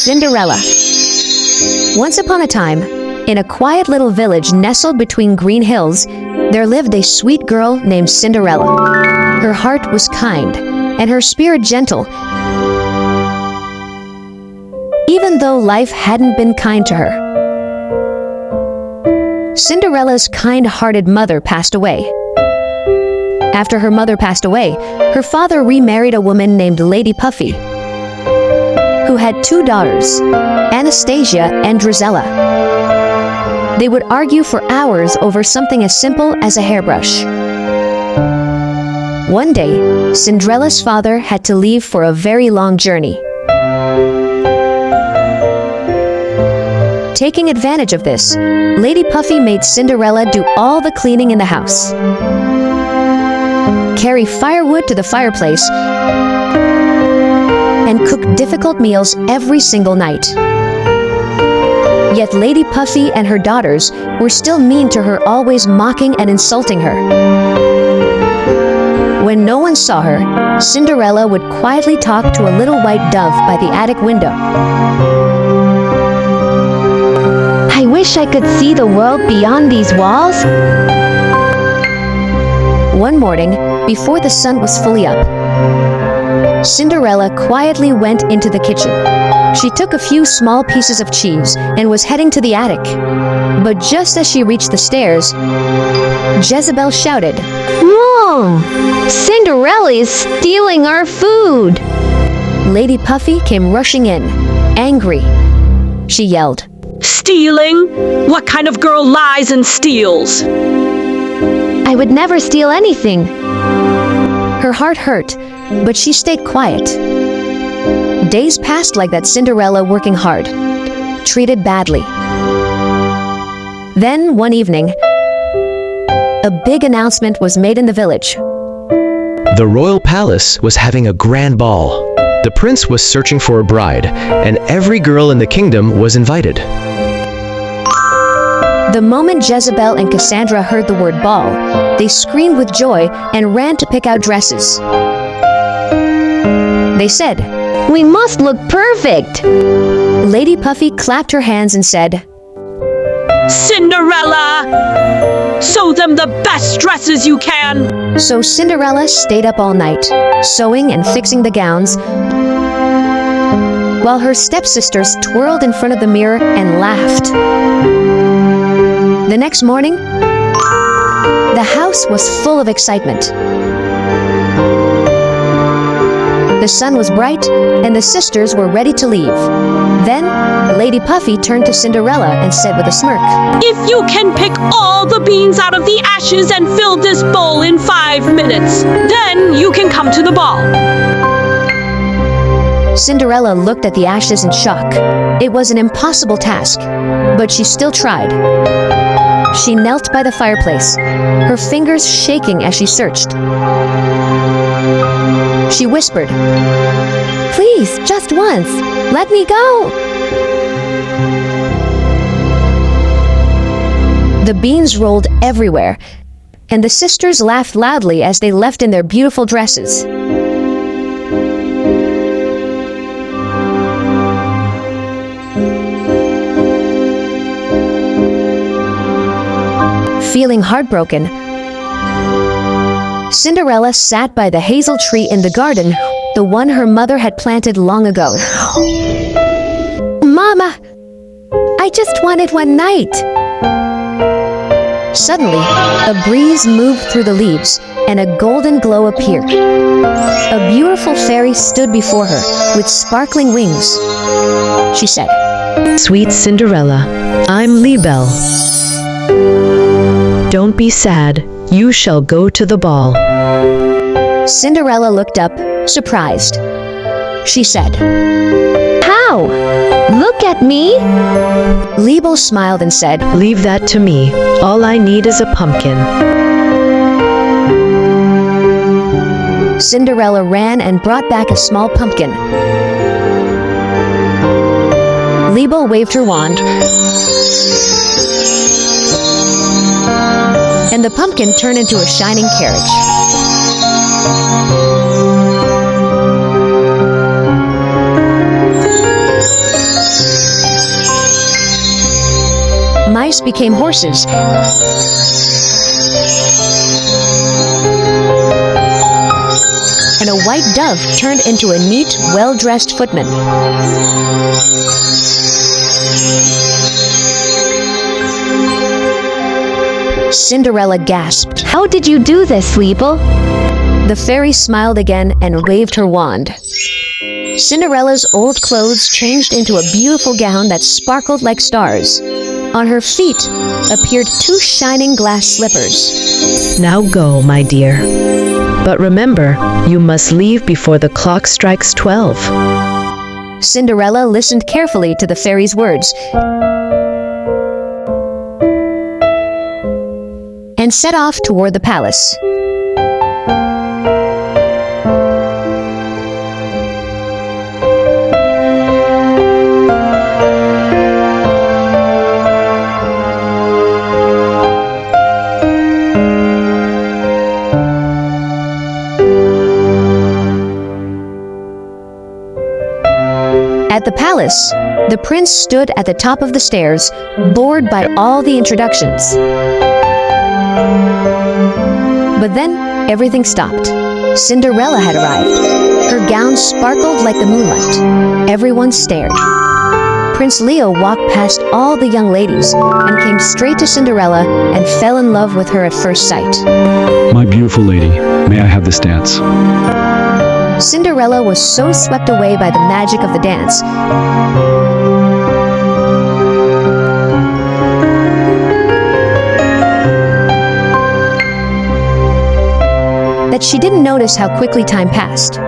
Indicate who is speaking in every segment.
Speaker 1: Cinderella. Once upon a time, in a quiet little village nestled between green hills, there lived a sweet girl named Cinderella. Her heart was kind, and her spirit gentle, even though life hadn't been kind to her. Cinderella's kind-hearted mother passed away. After her mother passed away, her father remarried a woman named Lady Puffy, who had 2 daughters, Anastasia and Drizella. They would argue for hours over something as simple as a hairbrush. One day, Cinderella's father had to leave for a very long journey. Taking advantage of this, Lady Puffy made Cinderella do all the cleaning in the house, carry firewood to the fireplace, and cook difficult meals every single night. Yet Lady Puffy and her daughters were still mean to her, always mocking and insulting her. When no one saw her, Cinderella would quietly talk to a little white dove by the attic window.
Speaker 2: I wish I could see the world beyond these walls.
Speaker 1: One morning, before the sun was fully up, Cinderella quietly went into the kitchen. She took a few small pieces of cheese and was heading to the attic. But just as she reached the stairs, Jezebel shouted,
Speaker 2: Whoa! Cinderella is stealing our food!
Speaker 1: Lady Puffy came rushing in, angry. She yelled,
Speaker 3: Stealing? What kind of girl lies and steals?
Speaker 2: I would never steal anything.
Speaker 1: Her heart hurt, but she stayed quiet. Days passed like that, Cinderella working hard, treated badly. Then, one evening, a big announcement was made in the village.
Speaker 4: The royal palace was having a grand ball. The prince was searching for a bride, and every girl in the kingdom was invited.
Speaker 1: The moment Jezebel and Cassandra heard the word ball, they screamed with joy and ran to pick out dresses. They said,
Speaker 2: We must look perfect!
Speaker 1: Lady Puffy clapped her hands and said,
Speaker 3: Cinderella! Sew them the best dresses you can!
Speaker 1: So Cinderella stayed up all night, sewing and fixing the gowns, while her stepsisters twirled in front of the mirror and laughed. The next morning, the house was full of excitement. The sun was bright, and the sisters were ready to leave. Then, Lady Puffy turned to Cinderella and said with a smirk,
Speaker 3: If you can pick all the beans out of the ashes and fill this bowl in 5 minutes, then you can come to the ball.
Speaker 1: Cinderella looked at the ashes in shock. It was an impossible task, but she still tried. She knelt by the fireplace, her fingers shaking as she searched. She whispered, Please, just once, let me go. The beans rolled everywhere, and the sisters laughed loudly as they left in their beautiful dresses. Feeling heartbroken, Cinderella sat by the hazel tree in the garden, the one her mother had planted long ago. Mama, I just wanted one night. Suddenly, a breeze moved through the leaves, and a golden glow appeared. A beautiful fairy stood before her, with sparkling wings. She said,
Speaker 5: Sweet Cinderella, I'm Libelle. Don't be sad, you shall go to the ball.
Speaker 1: Cinderella looked up, surprised. She said,
Speaker 2: How? Look at me!
Speaker 1: Libelle smiled and said,
Speaker 5: Leave that to me, all I need is a pumpkin.
Speaker 1: Cinderella ran and brought back a small pumpkin. Libelle waved her wand, and the pumpkin turned into a shining carriage. mice became horses. And a white dove turned into a neat, well-dressed footman. Cinderella gasped.
Speaker 2: How did you do this, Liebel?
Speaker 1: The fairy smiled again and waved her wand. Cinderella's old clothes changed into a beautiful gown that sparkled like stars. On her feet appeared 2 shining glass slippers.
Speaker 5: Now go, my dear. But remember, you must leave before the clock strikes 12.
Speaker 1: Cinderella listened carefully to the fairy's words and set off toward the palace. At the palace, the prince stood at the top of the stairs, bored by all the introductions. But then, everything stopped. Cinderella had arrived. Her gown sparkled like the moonlight. Everyone stared. Prince Leo walked past all the young ladies and came straight to Cinderella and fell in love with her at first sight.
Speaker 6: My beautiful lady, may I have this dance?
Speaker 1: Cinderella was so swept away by the magic of the dance that she didn't notice how quickly time passed.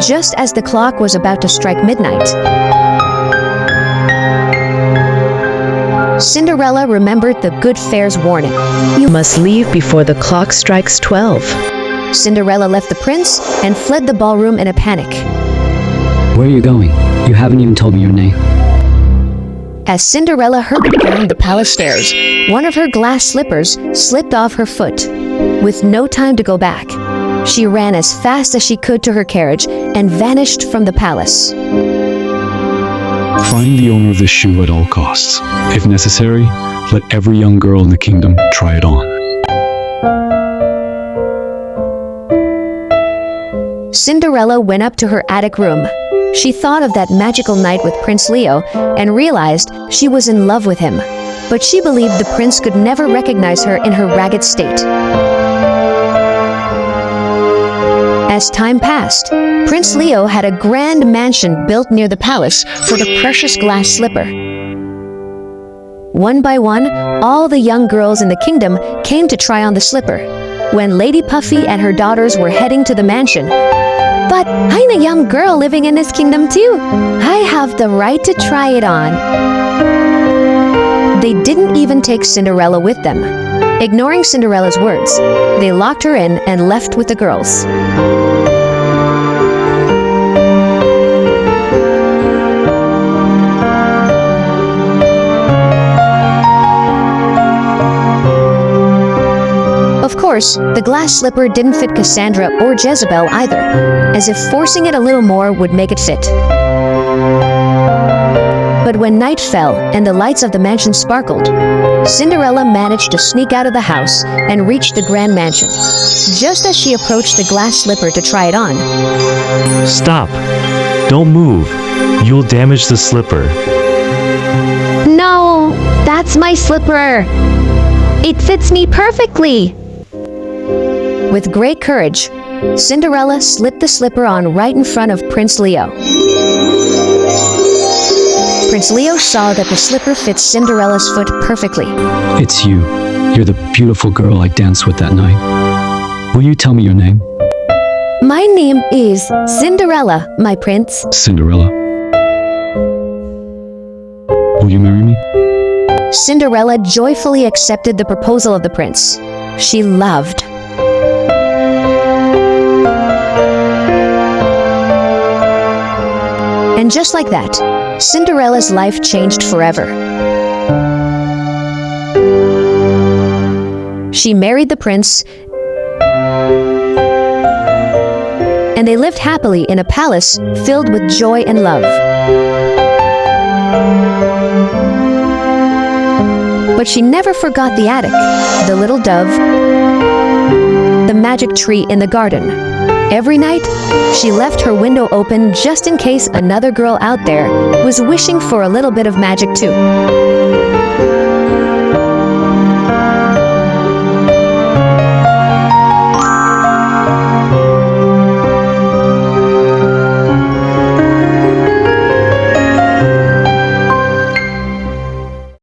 Speaker 1: Just as the clock was about to strike midnight, Cinderella remembered the good fair's warning.
Speaker 5: You must leave before the clock strikes 12.
Speaker 1: Cinderella left the prince and fled the ballroom in a panic.
Speaker 7: Where are you going? You haven't even told me your name.
Speaker 1: As Cinderella hurried down the palace stairs, one of her glass slippers slipped off her foot. With no time to go back, she ran as fast as she could to her carriage and vanished from the palace.
Speaker 6: Find the owner of this shoe at all costs. If necessary, let every young girl in the kingdom try it on.
Speaker 1: Cinderella went up to her attic room. She thought of that magical night with Prince Leo and realized she was in love with him. But she believed the prince could never recognize her in her ragged state. As time passed, Prince Leo had a grand mansion built near the palace for the precious glass slipper. One by one, all the young girls in the kingdom came to try on the slipper. When Lady Puffy and her daughters were heading to the mansion, "But I'm a young girl living in this kingdom too. I have the right to try it on." They didn't even take Cinderella with them. Ignoring Cinderella's words, they locked her in and left with the girls. Of course, the glass slipper didn't fit Cassandra or Jezebel either, as if forcing it a little more would make it fit. But when night fell and the lights of the mansion sparkled, Cinderella managed to sneak out of the house and reach the grand mansion. Just as she approached the glass slipper to try it on,
Speaker 8: Stop! Don't move! You'll damage the slipper.
Speaker 2: No, that's my slipper. It fits me perfectly.
Speaker 1: with great courage, Cinderella slipped the slipper on right in front of Prince Leo. Prince Leo saw that the slipper fit Cinderella's foot perfectly.
Speaker 7: It's you. You're the beautiful girl I danced with that night. Will you tell me your name?
Speaker 1: My name is Cinderella, my prince.
Speaker 7: Cinderella. Will you marry me?
Speaker 1: Cinderella joyfully accepted the proposal of the prince. She loved. And just like that, Cinderella's life changed forever. She married the prince, and they lived happily in a palace filled with joy and love. But she never forgot the attic, the little dove, the magic tree in the garden. Every night, she left her window open just in case another girl out there was wishing for a little bit of magic too.